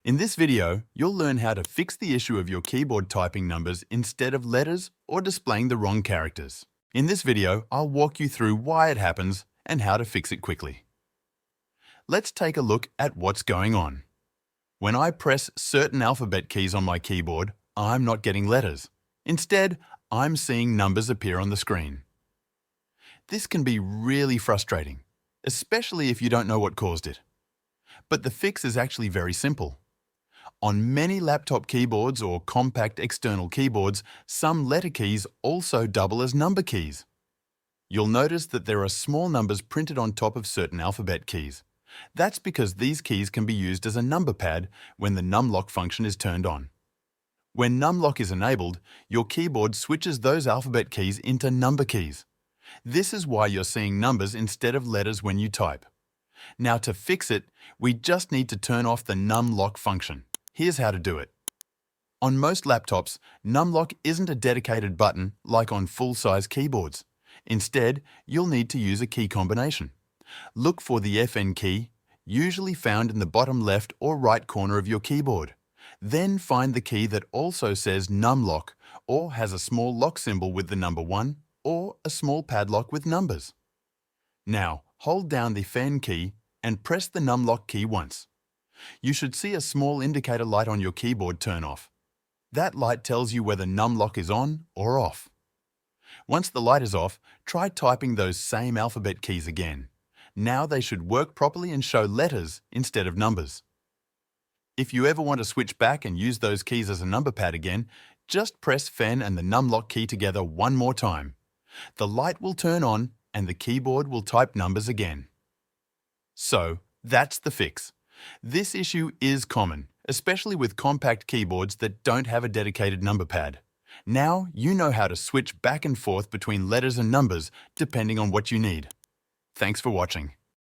In this video, you'll learn how to fix the issue of your keyboard typing numbers instead of letters or displaying the wrong characters. In this video, I'll walk you through why it happens and how to fix it quickly. Let's take a look at what's going on. When I press certain alphabet keys on my keyboard, I'm not getting letters. Instead, I'm seeing numbers appear on the screen. This can be really frustrating, especially if you don't know what caused it. But the fix is actually very simple. On many laptop keyboards or compact external keyboards, some letter keys also double as number keys. You'll notice that there are small numbers printed on top of certain alphabet keys. That's because these keys can be used as a number pad when the numlock function is turned on. When numlock is enabled, your keyboard switches those alphabet keys into number keys. This is why you're seeing numbers instead of letters when you type. Now to fix it, we just need to turn off the numlock function. Here's how to do it. On most laptops, numlock isn't a dedicated button like on full-size keyboards. Instead, you'll need to use a key combination. Look for the FN key, usually found in the bottom left or right corner of your keyboard. Then find the key that also says numlock or has a small lock symbol with the number 1 or a small padlock with numbers. Now, hold down the FN key and press the numlock key once. You should see a small indicator light on your keyboard turn off. That light tells you whether numlock is on or off. Once the light is off, try typing those same alphabet keys again. Now they should work properly and show letters instead of numbers. If you ever want to switch back and use those keys as a number pad again, just press FN and the numlock key together one more time. The light will turn on and the keyboard will type numbers again. So, that's the fix. This issue is common, especially with compact keyboards that don't have a dedicated number pad. Now you know how to switch back and forth between letters and numbers depending on what you need. Thanks for watching.